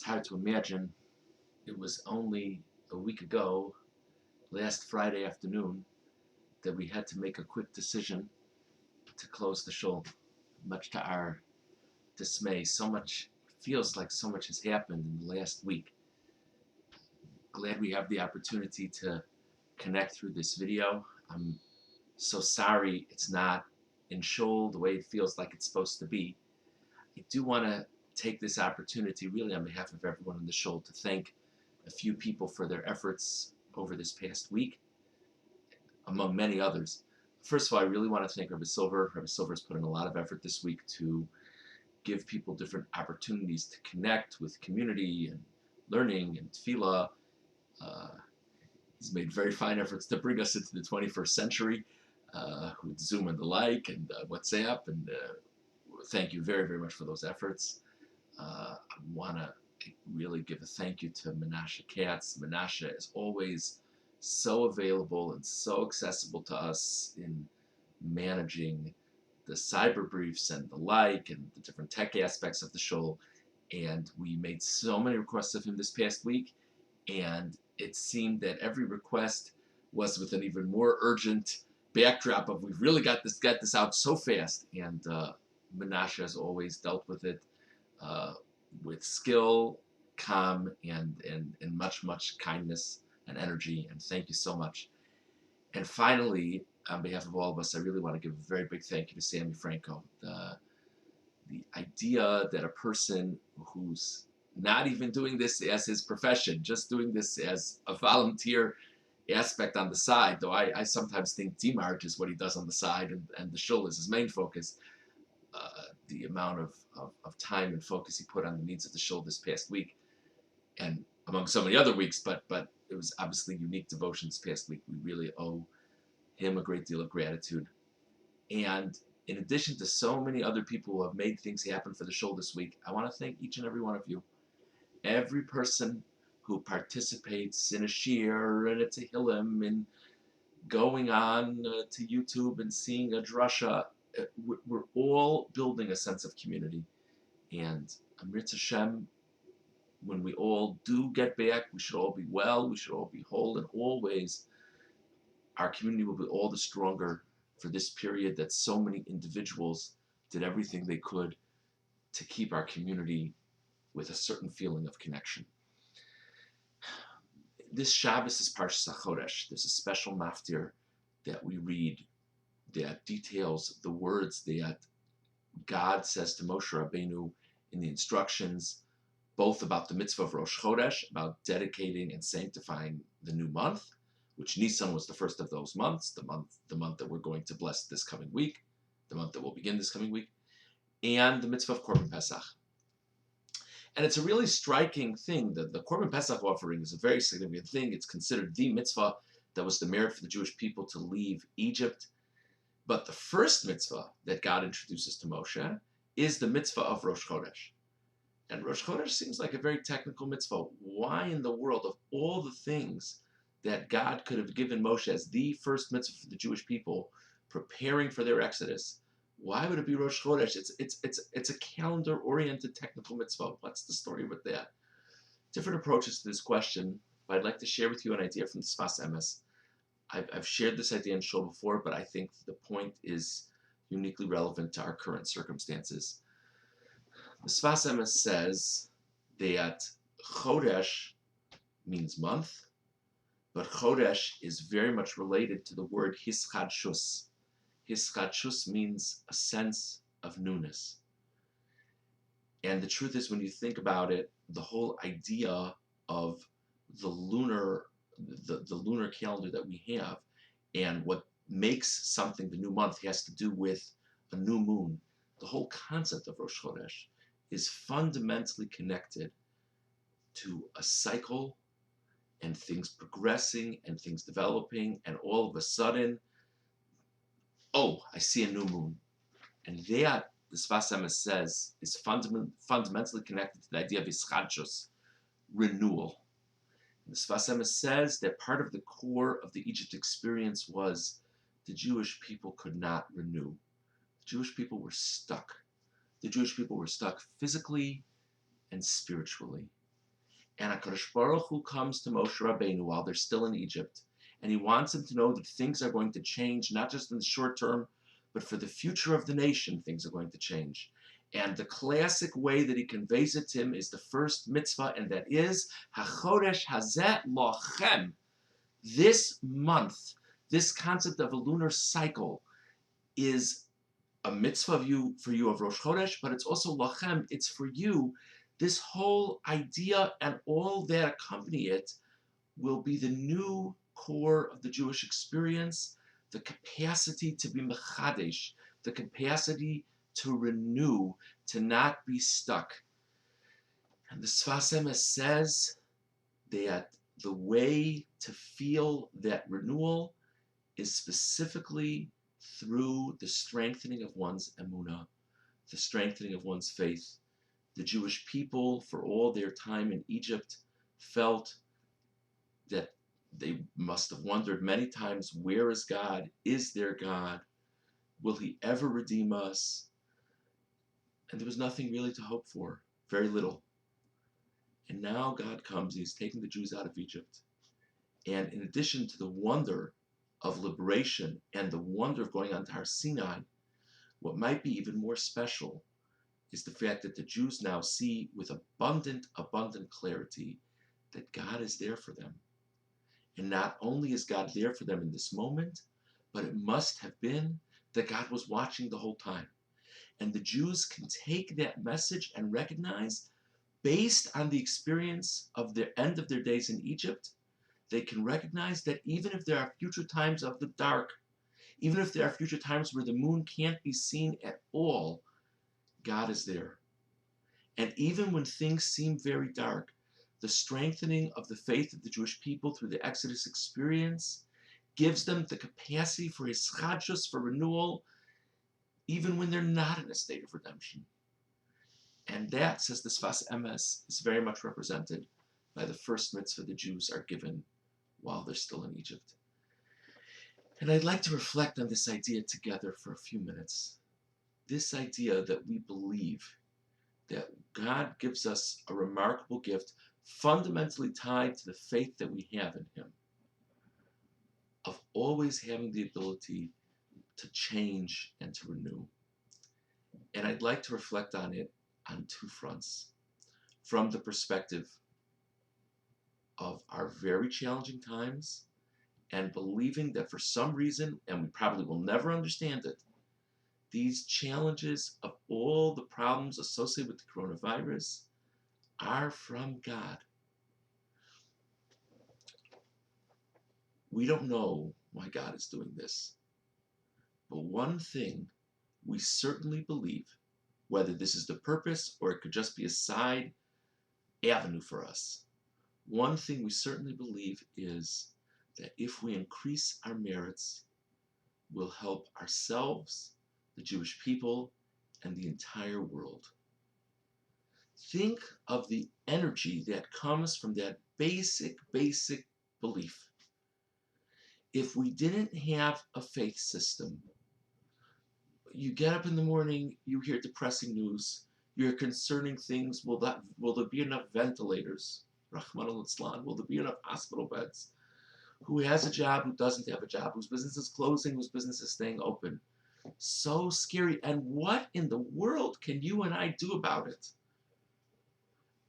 It's hard to imagine. It was only a week ago, last Friday afternoon, that we had to make a quick decision to close the shul, much to our dismay. So much, feels like so much has happened in the last week. Glad we have the opportunity to connect through this video. I'm so sorry it's not in shul the way it feels like it's supposed to be. I do want to take this opportunity, really on behalf of everyone in the shul, to thank a few people for their efforts over this past week, among many others. First of all, I really want to thank Rabbi Silver. Rabbi Silver has put in a lot of effort this week to give people different opportunities to connect with community and learning and tefillah. He's made very fine efforts to bring us into the 21st century with Zoom and the like, and WhatsApp, and thank you very, very much for those efforts. I want to really give a thank you to Menashe Katz. Menashe is always so available and so accessible to us in managing the cyber briefs and the like, and the different tech aspects of the shul. And we made so many requests of him this past week, and it seemed that every request was with an even more urgent backdrop of we've really got this out so fast. And Menashe has always dealt with it with skill, calm, and much kindness and energy. And thank you so much. And finally, on behalf of all of us, I really want to give a very big thank you to Sammy Franco. The idea that a person who's not even doing this as his profession, just doing this as a volunteer aspect on the side, though I sometimes think DMART is what he does on the side, and the shul is his main focus. The amount of time and focus he put on the needs of the shul this past week, and among so many other weeks, but it was obviously unique devotion this past week. We really owe him a great deal of gratitude. And in addition to so many other people who have made things happen for the shul this week, I want to thank each and every one of you. Every person who participates in a shir and a tehillim and going on to YouTube and seeing a drasha, we're all building a sense of community. And Amrit Hashem, when we all do get back, we should all be well, we should all be whole in all ways. Our community will be all the stronger for this period that so many individuals did everything they could to keep our community with a certain feeling of connection. This Shabbos is Parashas HaChodesh. There's a special maftir that we read that details the words that God says to Moshe Rabbeinu in the instructions, both about the mitzvah of Rosh Chodesh, about dedicating and sanctifying the new month, which Nisan was the first of those months, the month that we're going to bless this coming week, the month that will begin this coming week, and the mitzvah of Korban Pesach. And it's a really striking thing that the Korban Pesach offering is a very significant thing. It's considered the mitzvah that was the merit for the Jewish people to leave Egypt. But the first mitzvah that God introduces to Moshe is the mitzvah of Rosh Chodesh. And Rosh Chodesh seems like a very technical mitzvah. Why in the world, of all the things that God could have given Moshe as the first mitzvah for the Jewish people, preparing for their exodus, why would it be Rosh Chodesh? It's a calendar-oriented technical mitzvah. What's the story with that? Different approaches to this question, but I'd like to share with you an idea from the Sfas Emes. I've shared this idea in shul before, but I think the point is uniquely relevant to our current circumstances. The Sfas Emes says that Chodesh means month, but Chodesh is very much related to the word hischadshus. Hischadshus means a sense of newness. And the truth is, when you think about it, the whole idea of the lunar calendar that we have, and what makes something the new month has to do with a new moon. The whole concept of Rosh Chodesh is fundamentally connected to a cycle and things progressing and things developing, and all of a sudden, oh, I see a new moon. And that, the Sfas Emes says, is fundamentally connected to the idea of ischadshus, renewal. The Sfas Emes says that part of the core of the Egypt experience was the Jewish people could not renew. The Jewish people were stuck. The Jewish people were stuck physically and spiritually. And HaKadosh Baruch Hu comes to Moshe Rabbeinu while they're still in Egypt, and he wants him to know that things are going to change, not just in the short term, but for the future of the nation, things are going to change. And the classic way that he conveys it to him is the first mitzvah, and that is HaChodesh Hazeh Lochem. This month, this concept of a lunar cycle is a mitzvah for you of Rosh Chodesh, but it's also Lochem, it's for you. This whole idea and all that accompany it will be the new core of the Jewish experience, the capacity to be mechadesh, the capacity to renew, to not be stuck. And the Sfas Emes says that the way to feel that renewal is specifically through the strengthening of one's emunah, the strengthening of one's faith. The Jewish people, for all their time in Egypt, felt that they must have wondered many times, where is God? Is there God? Will he ever redeem us? And there was nothing really to hope for, very little. And now God comes, he's taking the Jews out of Egypt. And in addition to the wonder of liberation and the wonder of going on to Har Sinai, what might be even more special is the fact that the Jews now see with abundant clarity that God is there for them. And not only is God there for them in this moment, but it must have been that God was watching the whole time. And the Jews can take that message and recognize, based on the experience of the end of their days in Egypt, they can recognize that even if there are future times of the dark, even if there are future times where the moon can't be seen at all, God is there. And even when things seem very dark, the strengthening of the faith of the Jewish people through the Exodus experience gives them the capacity for hischadshus, for renewal, even when they're not in a state of redemption. And that, says the Sfas Emes, is very much represented by the first mitzvah the Jews are given while they're still in Egypt. And I'd like to reflect on this idea together for a few minutes. This idea that we believe that God gives us a remarkable gift fundamentally tied to the faith that we have in him, of always having the ability to change and to renew. And I'd like to reflect on it on two fronts. From the perspective of our very challenging times and believing that for some reason, and we probably will never understand it, these challenges of all the problems associated with the coronavirus are from God. We don't know why God is doing this. But one thing we certainly believe, whether this is the purpose or it could just be a side avenue for us, one thing we certainly believe is that if we increase our merits, we'll help ourselves, the Jewish people, and the entire world. Think of the energy that comes from that basic belief. If we didn't have a faith system, you get up in the morning, you hear depressing news, you hear concerning things. Will there be enough ventilators? Rahman al-Islam. Will there be enough hospital beds? Who has a job, who doesn't have a job, whose business is closing, whose business is staying open. So scary. And what in the world can you and I do about it?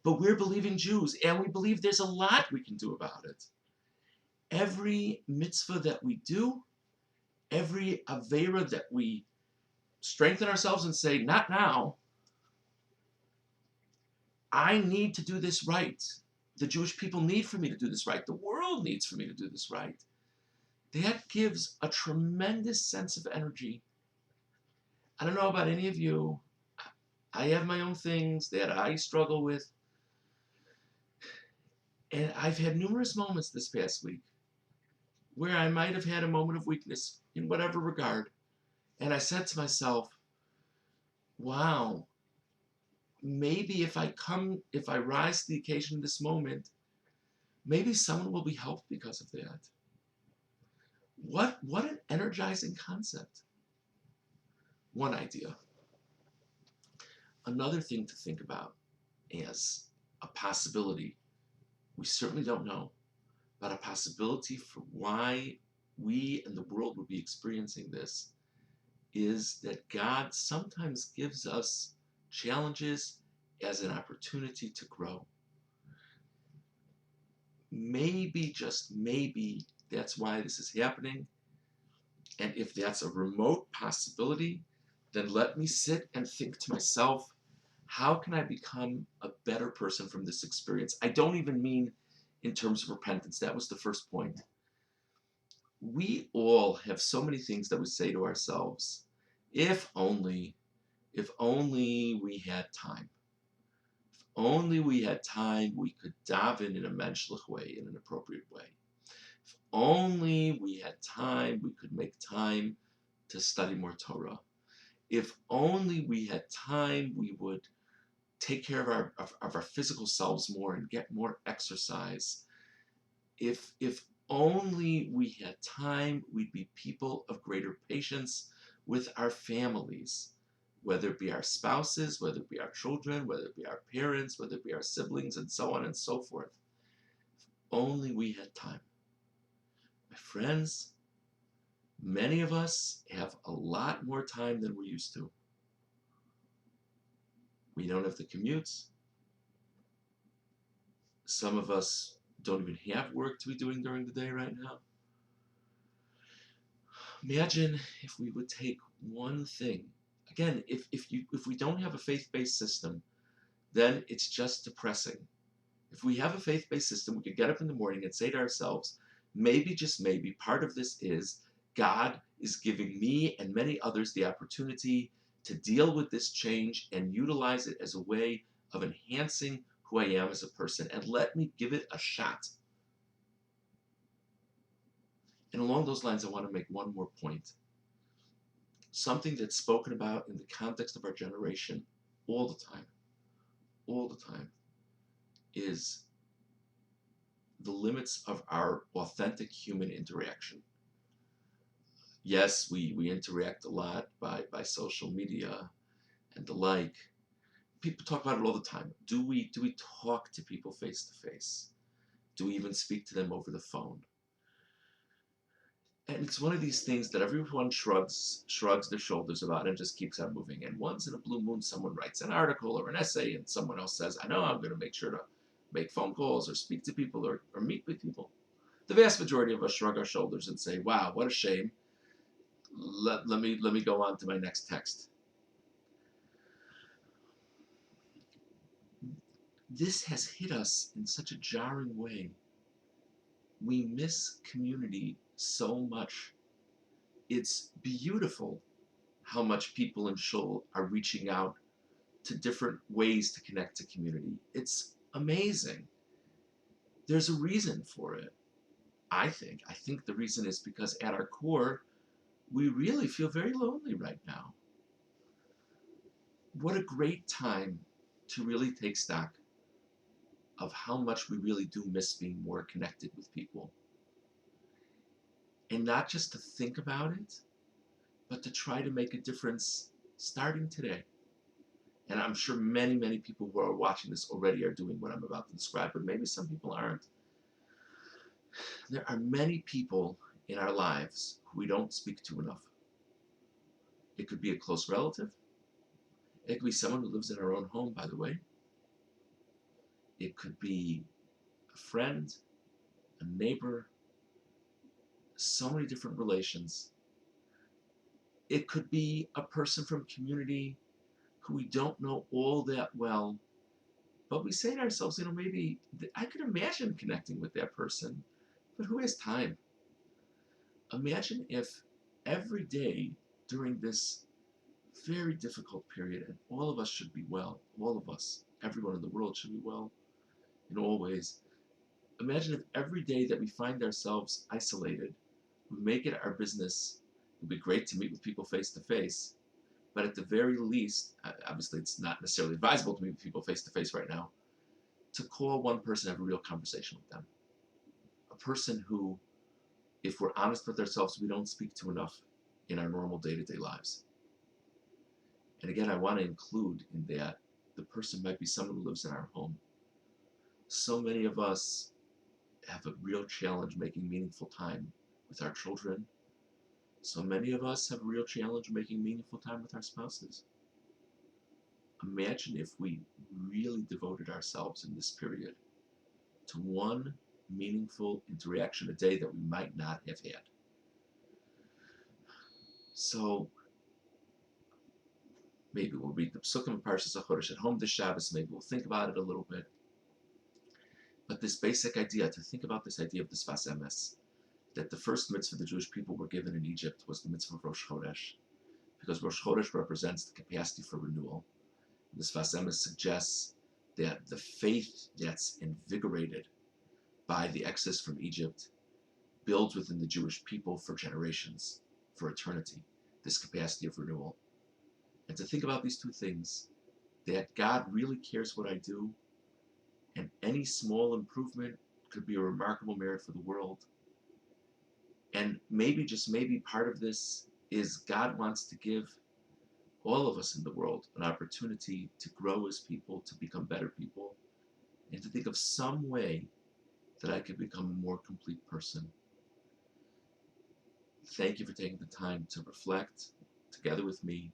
But we're believing Jews, and we believe there's a lot we can do about it. Every mitzvah that we do, every avera that we strengthen ourselves and say, not now, I need to do this right. The Jewish people need for me to do this right. The world needs for me to do this right. That gives a tremendous sense of energy. I don't know about any of you. I have my own things that I struggle with. And I've had numerous moments this past week where I might have had a moment of weakness in whatever regard. And I said to myself, wow, maybe if I rise to the occasion in this moment, maybe someone will be helped because of that. What an energizing concept. One idea. Another thing to think about as a possibility We certainly don't know, but a possibility for why we and the world would be experiencing this is that God sometimes gives us challenges as an opportunity to grow. Maybe, just maybe, that's why this is happening. And if that's a remote possibility, then let me sit and think to myself, how can I become a better person from this experience? I don't even mean in terms of repentance. That was the first point. We all have so many things that we say to ourselves, if only we had time. If only we had time, we could daven in a menschlich way, in an appropriate way. If only we had time, we could make time to study more Torah. If only we had time, we would take care of our physical selves more and get more exercise. If only we had time, we'd be people of greater patience with our families, whether it be our spouses, whether it be our children, whether it be our parents, whether it be our siblings, and so on and so forth. If only we had time. My friends, many of us have a lot more time than we used to. We don't have the commutes. Some of us don't even have work to be doing during the day right now. Imagine if we would take one thing. Again, if we don't have a faith-based system, then it's just depressing. If we have a faith-based system, we could get up in the morning and say to ourselves, maybe, just maybe, part of this is God is giving me and many others the opportunity to deal with this change and utilize it as a way of enhancing who I am as a person, and let me give it a shot. And along those lines, I want to make one more point. Something that's spoken about in the context of our generation all the time, is the limits of our authentic human interaction. Yes, we interact a lot by social media and the like. People talk about it all the time. Do we talk to people face to face? Do we even speak to them over the phone? And it's one of these things that everyone shrugs their shoulders about and just keeps on moving. And once in a blue moon, someone writes an article or an essay, and someone else says, I know, I'm going to make sure to make phone calls or speak to people or meet with people. The vast majority of us shrug our shoulders and say, wow, what a shame. Let me go on to my next text. This has hit us in such a jarring way. We miss community so much. It's beautiful how much people in Shul are reaching out to different ways to connect to community. It's amazing. There's a reason for it, I think. I think the reason is because at our core, we really feel very lonely right now. What a great time to really take stock of how much we really do miss being more connected with people. And not just to think about it, but to try to make a difference starting today. And I'm sure many, many people who are watching this already are doing what I'm about to describe, but maybe some people aren't. There are many people in our lives who we don't speak to enough. It could be a close relative. It could be someone who lives in our own home, by the way. It could be a friend, a neighbor, so many different relations. It could be a person from community who we don't know all that well, but we say to ourselves, maybe I could imagine connecting with that person, but who has time? Imagine if every day during this very difficult period, and all of us should be well, all of us, everyone in the world should be well in all ways. Imagine if every day that we find ourselves isolated, we make it our business. It would be great to meet with people face to face, but at the very least, obviously it's not necessarily advisable to meet with people face to face right now, to call one person and have a real conversation with them. A person who, if we're honest with ourselves, we don't speak to enough in our normal day-to-day lives. And again, I want to include in that the person might be someone who lives in our home. So many of us have a real challenge making meaningful time with our children. So many of us have a real challenge making meaningful time with our spouses. Imagine if we really devoted ourselves in this period to one meaningful interaction a day that we might not have had. So maybe we'll read the Psukim of Parashas HaChodesh at home this Shabbos. Maybe we'll think about it a little bit. But this basic idea, to think about this idea of the Sfas Emes, that the first mitzvah the Jewish people were given in Egypt was the mitzvah of Rosh Chodesh, because Rosh Chodesh represents the capacity for renewal. The Sfas Emes suggests that the faith that's invigorated by the exodus from Egypt builds within the Jewish people for generations, for eternity, this capacity of renewal. And to think about these two things, that God really cares what I do, and any small improvement could be a remarkable merit for the world. And maybe, just maybe, part of this is God wants to give all of us in the world an opportunity to grow as people, to become better people, and to think of some way that I could become a more complete person. Thank you for taking the time to reflect together with me.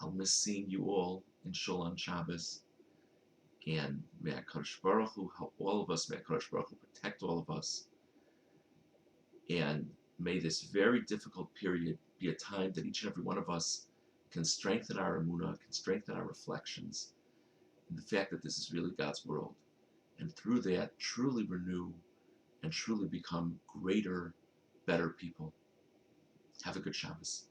I'll miss seeing you all in Shul on Shabbos. And may HaKadosh Baruch Hu help all of us. May HaKadosh Baruch Hu protect all of us. And may this very difficult period be a time that each and every one of us can strengthen our emunah, can strengthen our reflections, and the fact that this is really God's world. And through that, truly renew and truly become greater, better people. Have a good Shabbos.